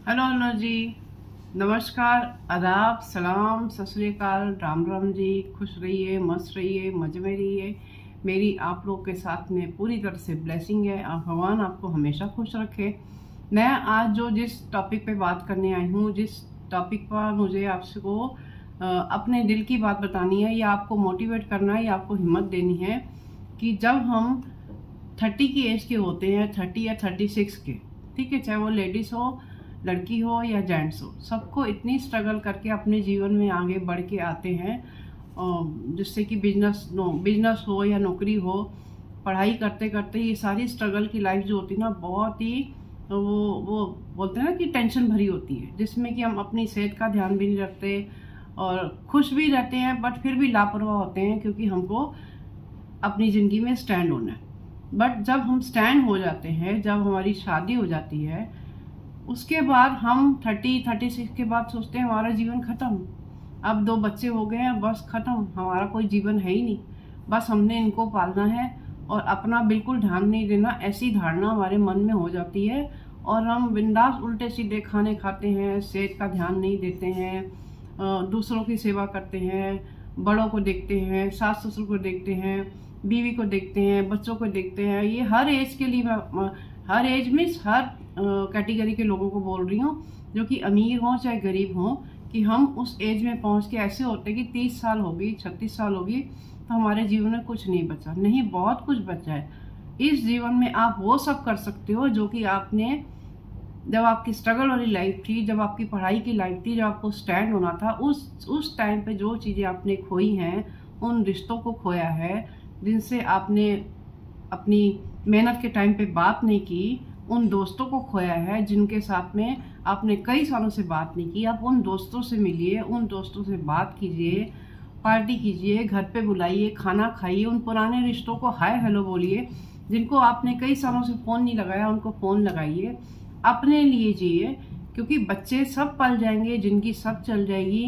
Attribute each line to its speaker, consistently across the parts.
Speaker 1: Hello hello जी। नमस्कार, आदाब, सलाम, सत श्री अकाल, राम राम जी। खुश रहिए, मस्त रहिए, मजे में रहिए। मेरी आप लोग के साथ में पूरी तरह से ब्लेसिंग है। आप भगवान आपको हमेशा खुश रखे। मैं आज जिस टॉपिक पे बात करने आई हूँ, जिस टॉपिक पर मुझे आपको अपने दिल की बात बतानी है, या आपको मोटिवेट करना है, या आपको हिम्मत देनी है कि जब हम 30 की एज के होते हैं, 30 या 36 के, ठीक है, चाहे वो लेडीज हो, लड़की हो या जेंट्स हो, सबको इतनी स्ट्रगल करके अपने जीवन में आगे बढ़ के आते हैं, जिससे कि बिजनेस हो या नौकरी हो, पढ़ाई करते करते ये सारी स्ट्रगल की लाइफ जो होती है ना, बहुत ही वो बोलते हैं ना कि टेंशन भरी होती है, जिसमें कि हम अपनी सेहत का ध्यान भी नहीं रखते और खुश भी रहते हैं, बट फिर भी लापरवाह होते हैं, क्योंकि हमको अपनी ज़िंदगी में स्टैंड होना है। बट जब हम स्टैंड हो जाते हैं, जब हमारी शादी हो जाती है, उसके बाद हम 36 के बाद सोचते हैं हमारा जीवन खत्म, अब 2 बच्चे हो गए हैं, बस खत्म, हमारा कोई जीवन है ही नहीं, बस हमने इनको पालना है और अपना बिल्कुल ध्यान नहीं देना, ऐसी धारणा हमारे मन में हो जाती है। और हम बिंदास उल्टे सीधे खाने खाते हैं, सेहत का ध्यान नहीं देते हैं, दूसरों की सेवा करते हैं, बड़ों को देखते हैं, सास ससुर को देखते हैं, बीवी को देखते हैं, बच्चों को देखते हैं। ये हर एज के लिए, हर एज में हर कैटेगरी के लोगों को बोल रही हूँ, जो कि अमीर हों चाहे गरीब हों, कि हम उस एज में पहुँच के ऐसे होते हैं कि 30 साल होगी, 36 साल होगी, तो हमारे जीवन में कुछ नहीं बचा। नहीं, बहुत कुछ बचा है। इस जीवन में आप वो सब कर सकते हो जो कि आपने, जब आपकी स्ट्रगल वाली लाइफ थी, जब आपकी पढ़ाई की लाइफ थी, जब आपको स्टैंड होना था, उस टाइम पे जो चीज़ें आपने खोई हैं, उन रिश्तों को खोया है, जिनसे आपने अपनी मेहनत के टाइम पे बात नहीं की, उन दोस्तों को खोया है जिनके साथ में आपने कई सालों से बात नहीं की। आप उन दोस्तों से मिलिए, उन दोस्तों से बात कीजिए, पार्टी कीजिए, घर पे बुलाइए, खाना खाइए, उन पुराने रिश्तों को हाय हेलो बोलिए, जिनको आपने कई सालों से फ़ोन नहीं लगाया, उनको फ़ोन लगाइए, अपने लिए जिए, क्योंकि बच्चे सब पल जाएंगे, जिंदगी सब चल जाएगी,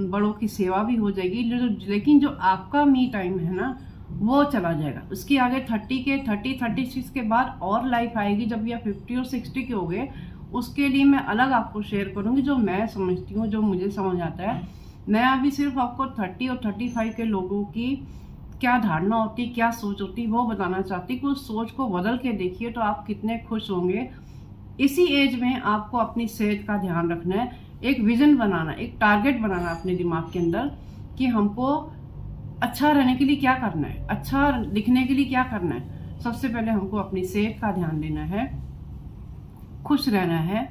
Speaker 1: बड़ों की सेवा भी हो जाएगी, लेकिन जो आपका मी टाइम है ना, वो चला जाएगा। उसके आगे 36 के बाद और लाइफ आएगी, जब ये 50 और 60 के हो गए, उसके लिए मैं अलग आपको शेयर करूंगी, जो मैं समझती हूँ, जो मुझे समझ आता है। मैं अभी सिर्फ आपको 30 और 35 के लोगों की क्या धारणा होती, क्या सोच होती, वो बताना चाहती कि उस सोच को बदल के देखिए तो आप कितने खुश होंगे। इसी एज में आपको अपनी सेहत का ध्यान रखना है, एक विजन बनाना, एक टारगेट बनाना अपने दिमाग के अंदर कि हमको अच्छा रहने के लिए क्या करना है, अच्छा दिखने के लिए क्या करना है। सबसे पहले हमको अपनी सेहत का ध्यान देना है, खुश रहना है,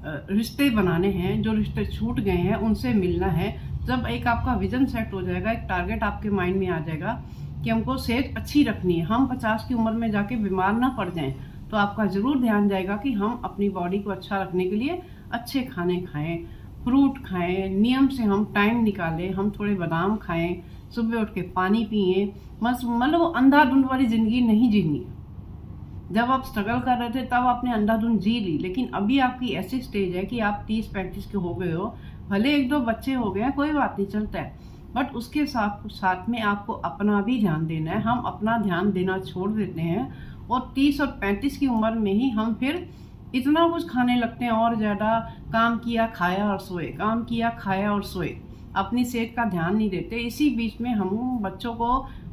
Speaker 1: रिश्ते बनाने हैं, जो रिश्ते छूट गए हैं उनसे मिलना है। जब एक आपका विजन सेट हो जाएगा, एक टारगेट आपके माइंड में आ जाएगा कि हमको सेहत अच्छी रखनी है, हम 50 की उम्र में जाके बीमार ना पड़ जाएं, तो आपका ज़रूर ध्यान जाएगा कि हम अपनी बॉडी को अच्छा रखने के लिए अच्छे खाने खाएं, फ्रूट खाएं, नियम से हम टाइम निकालें, हम थोड़े बादाम खाएं, सुबह उठ के पानी पिए। मतलब अंधाधुंध वाली ज़िंदगी नहीं जीनी है। जब आप स्ट्रगल कर रहे थे तब आपने अंधाधुंध जी ली, लेकिन अभी आपकी ऐसी स्टेज है कि आप 30-35 के हो गए हो, भले 1-2 बच्चे हो गए हैं, कोई बात नहीं, चलता है, बट उसके साथ साथ में आपको अपना भी ध्यान देना है। हम अपना ध्यान देना छोड़ देते हैं और 30 और 35 की उम्र में ही हम फिर इतना कुछ खाने लगते हैं, और ज़्यादा काम किया खाया और सोए, काम किया खाया और सोए, अपनी सेहत का ध्यान नहीं देते। इसी बीच में हम बच्चों को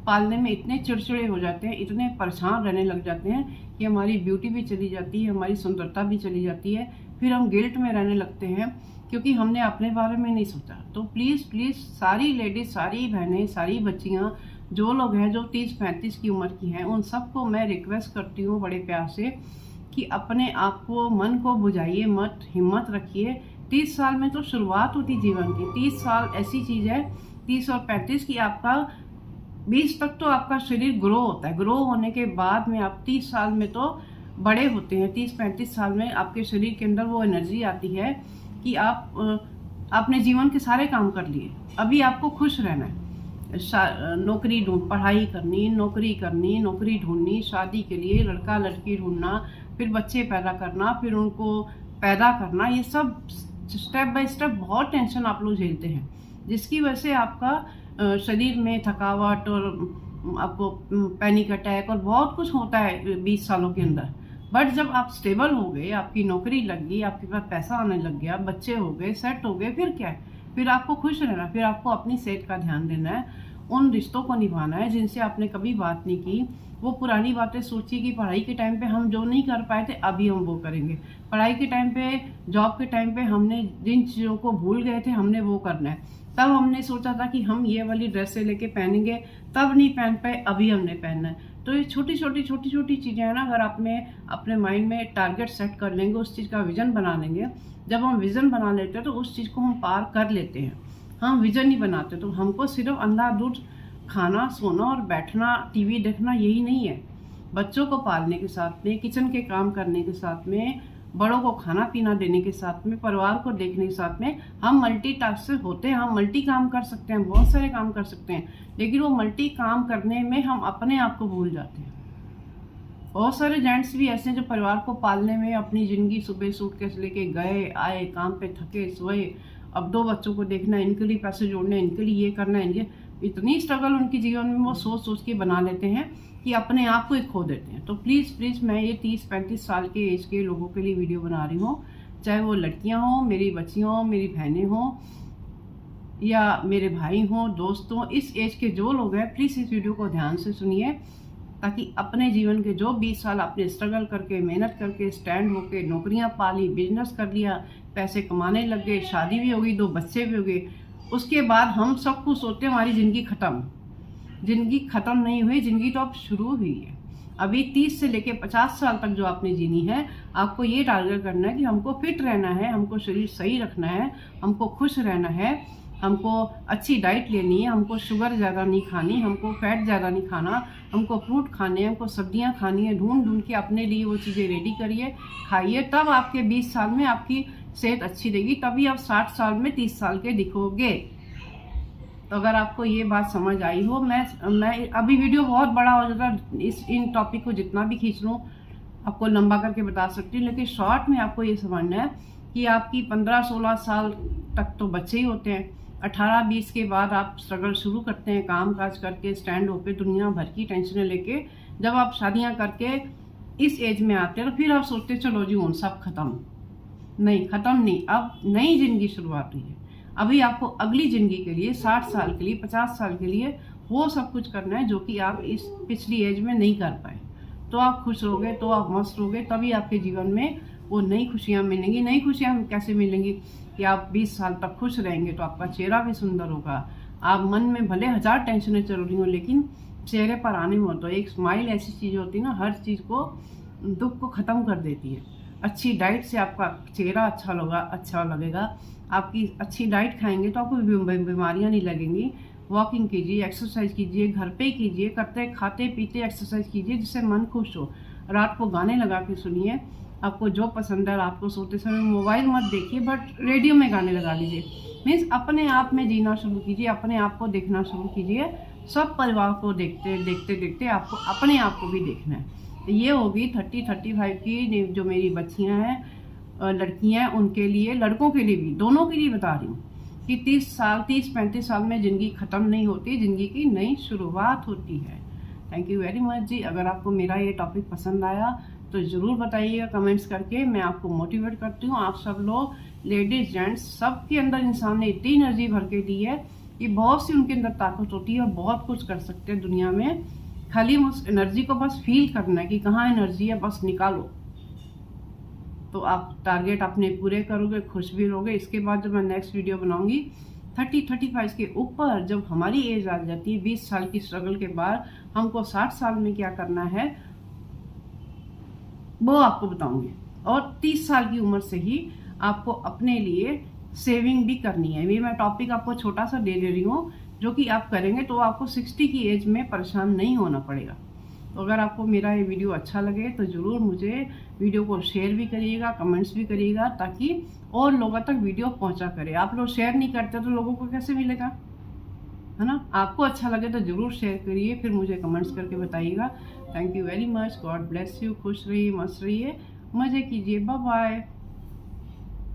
Speaker 1: पालने में इतने चिड़चिड़े हो जाते हैं, इतने परेशान रहने लग जाते हैं कि हमारी ब्यूटी भी चली जाती है, हमारी सुंदरता भी चली जाती है, फिर हम गिल्ट में रहने लगते हैं क्योंकि हमने अपने बारे में नहीं सोचा। तो प्लीज़ प्लीज़ सारी लेडीज, सारी बहनें, सारी बच्चियाँ, जो लोग हैं जो 30-35 की उम्र की हैं, उन सबको मैं रिक्वेस्ट करती हूँ बड़े प्यार से कि अपने आप को, मन को बुझाइए मत, हिम्मत रखिए। 30 साल में तो शुरुआत होती जीवन की। 30 साल ऐसी चीज़ है, 30 और 35 की, आपका 20 तक तो आपका शरीर ग्रो होता है, ग्रो होने के बाद में आप 30 साल में तो बड़े होते हैं। 30-35 साल में आपके शरीर के अंदर वो एनर्जी आती है कि आपने जीवन के सारे काम कर लिए, अभी आपको खुश रहना है। नौकरी पढ़ाई करनी, नौकरी करनी, नौकरी ढूंढनी, शादी के लिए लड़का लड़की ढूंढना, फिर बच्चे पैदा करना, फिर उनको पैदा करना, ये सब स्टेप बाय स्टेप बहुत टेंशन आप लोग झेलते हैं, जिसकी वजह से आपका शरीर में थकावट और आपको पैनिक अटैक और बहुत कुछ होता है 20 सालों के अंदर। बट जब आप स्टेबल हो गए, आपकी नौकरी लग गई, आपके पास पैसा आने लग गया, बच्चे हो गए, सेट हो गए, फिर क्या है? फिर आपको खुश रहना, फिर आपको अपनी सेहत का ध्यान देना है, उन रिश्तों को निभाना है जिनसे आपने कभी बात नहीं की। वो पुरानी बातें सोचिए कि पढ़ाई के टाइम पे हम जो नहीं कर पाए थे अभी हम वो करेंगे। पढ़ाई के टाइम पे, जॉब के टाइम पे हमने जिन चीज़ों को भूल गए थे हमने वो करना है। तब हमने सोचा था कि हम ये वाली ड्रेसें लेके पहनेंगे, तब नहीं पहन पाए, अभी हमने पहनना है। तो ये छोटी छोटी चीज़ें हैं ना, अगर आपने अपने माइंड में टारगेट सेट कर लेंगे, उस चीज़ का विजन बना लेंगे, जब हम विजन बना लेते हैं तो उस चीज़ को हम पार कर लेते हैं। हम विजन नहीं बनाते तो हमको सिर्फ अंधाधुंध खाना, सोना और बैठना, टीवी देखना यही नहीं है। बच्चों को पालने के साथ में, किचन के काम करने के साथ में, बड़ों को खाना पीना देने के साथ में, परिवार को देखने के साथ में हम मल्टीटास्कर होते हैं। हम मल्टी काम कर सकते हैं, बहुत सारे काम कर सकते हैं, लेकिन वो मल्टी काम करने में हम अपने आप को भूल जाते हैं। बहुत सारे जेंट्स भी ऐसे हैं जो परिवार को पालने में अपनी ज़िंदगी सुबह सूटकेस लेके गए आए, काम पे थके सोए, अब 2 बच्चों को देखना, इनके लिए पैसे जोड़ने, इनके लिए ये करना, इनके इतनी स्ट्रगल उनके जीवन में वो सोच सोच के बना लेते हैं कि अपने आप को ही खो देते हैं। तो प्लीज़ मैं ये 30-35 साल के एज के लोगों के लिए वीडियो बना रही हूँ, चाहे वो लड़कियाँ हों, मेरी बच्चियाँ हों, मेरी बहनें हों या मेरे भाई हों, दोस्त हों, इस एज के जो लोग हैं प्लीज़ इस वीडियो को ध्यान से सुनिए, ताकि अपने जीवन के जो 20 साल आपने स्ट्रगल करके, मेहनत करके, स्टैंड होके, नौकरियां पाली, बिजनेस कर लिया, पैसे कमाने लग गए, शादी भी हो गई, 2 बच्चे भी हो गए, उसके बाद हम सब कुछ सोचते हैं हमारी ज़िंदगी ख़त्म। ज़िंदगी ख़त्म नहीं हुई, ज़िंदगी तो अब शुरू हुई है। अभी 30 से लेके 50 साल तक जो आपने जीनी है, आपको ये टारगेट करना है कि हमको फिट रहना है, हमको शरीर सही रखना है, हमको खुश रहना है, हमको अच्छी डाइट लेनी है, हमको शुगर ज़्यादा नहीं खानी, हमको फैट ज़्यादा नहीं खाना, हमको फ्रूट खाने हैं, हमको सब्जियां खानी है। ढूंढ ढूंढ के अपने लिए वो चीज़ें रेडी करिए, खाइए, तब आपके 20 साल में आपकी सेहत अच्छी रहेगी, तभी आप 60 साल में 30 साल के दिखोगे। तो अगर आपको ये बात समझ आई हो, मैं अभी वीडियो बहुत बड़ा हो जाता, इन टॉपिक को जितना भी खींच लूँ आपको लंबा करके बता सकती हूँ, लेकिन शॉर्ट में आपको ये समझना है कि आपकी 15-16 साल तक तो बच्चे ही होते हैं, 18-20 के बाद आप स्ट्रगल शुरू करते हैं, काम काज करके, स्टैंड होकर, दुनिया भर की टेंशनें लेके। जब आप शादियां करके इस एज में आते हैं तो फिर आप सोचते चलो जी उन सब खत्म। नहीं, खत्म नहीं, अब नई जिंदगी शुरुआत हुई है। अभी आपको अगली जिंदगी के लिए, 60 साल के लिए, 50 साल के लिए वो सब कुछ करना है जो कि आप इस पिछली एज में नहीं कर पाए। तो आप खुश रहोगे, तो आप मस्त रहोगे, तभी आपके जीवन में वो नई खुशियाँ मिलेंगी। नई खुशियाँ कैसे मिलेंगी कि आप 20 साल तक खुश रहेंगे, तो आपका चेहरा भी सुंदर होगा। आप मन में भले 1000 टेंशनें चल रही हो, लेकिन चेहरे पर आने में तो एक स्माइल ऐसी चीज़ होती है ना, हर चीज़ को, दुख को ख़त्म कर देती है। अच्छी डाइट से आपका चेहरा अच्छा लगेगा। आपकी अच्छी डाइट खाएंगे तो आपको बीमारियाँ नहीं लगेंगी। वॉकिंग कीजिए, एक्सरसाइज कीजिए, घर पे कीजिए, करते खाते पीते एक्सरसाइज कीजिए जिससे मन खुश हो। रात को गाने लगा के सुनिए, आपको जो पसंद है। रात को सोते समय मोबाइल मत देखिए, बट रेडियो में गाने लगा लीजिए। मीन्स अपने आप में जीना शुरू कीजिए, अपने आप को देखना शुरू कीजिए। सब परिवार को देखते देखते आपको अपने आप को भी देखना है। तो ये होगी 30-35 की जो मेरी बच्चियाँ हैं, लड़कियाँ हैं, उनके लिए, लड़कों के लिए भी, दोनों के लिए बता रही हूँ कि 30-35 साल में ज़िंदगी ख़त्म नहीं होती, ज़िंदगी की नई शुरुआत होती है। थैंक यू वेरी मच जी। अगर आपको मेरा ये टॉपिक पसंद आया तो ज़रूर बताइएगा कमेंट्स करके, मैं आपको मोटिवेट करती हूँ। आप सब लोग, लेडीज़ जेंट्स, सब के अंदर इंसान ने इतनी एनर्जी भर के दी है कि बहुत सी उनके अंदर ताकत होती है और बहुत कुछ कर सकते हैं दुनिया में। खाली उस एनर्जी को बस फील करना है कि कहाँ एनर्जी है, बस निकालो, तो आप टारगेट अपने पूरे करोगे, खुश भी रहोगे। इसके बाद जब मैं नेक्स्ट वीडियो बनाऊंगी 30-35 के ऊपर, जब हमारी एज आ जाती है 20 साल की स्ट्रगल के बाद, हमको 60 साल में क्या करना है वो आपको बताऊंगी। और 30 साल की उम्र से ही आपको अपने लिए सेविंग भी करनी है। ये मैं टॉपिक आपको छोटा सा दे रही हूँ, जो कि आप करेंगे तो आपको 60 की एज में परेशान नहीं होना पड़ेगा। तो अगर आपको मेरा ये वीडियो अच्छा लगे तो ज़रूर मुझे वीडियो को शेयर भी करिएगा, कमेंट्स भी करिएगा, ताकि और लोगों तक वीडियो पहुंचा करे। आप लोग शेयर नहीं करते तो लोगों को कैसे मिलेगा, है ना। आपको अच्छा लगे तो ज़रूर शेयर करिए, फिर मुझे कमेंट्स करके बताइएगा। Thank you very much. God bless you. खुश रहिए, मस्त रहिए, मज़े कीजिए। Bye bye.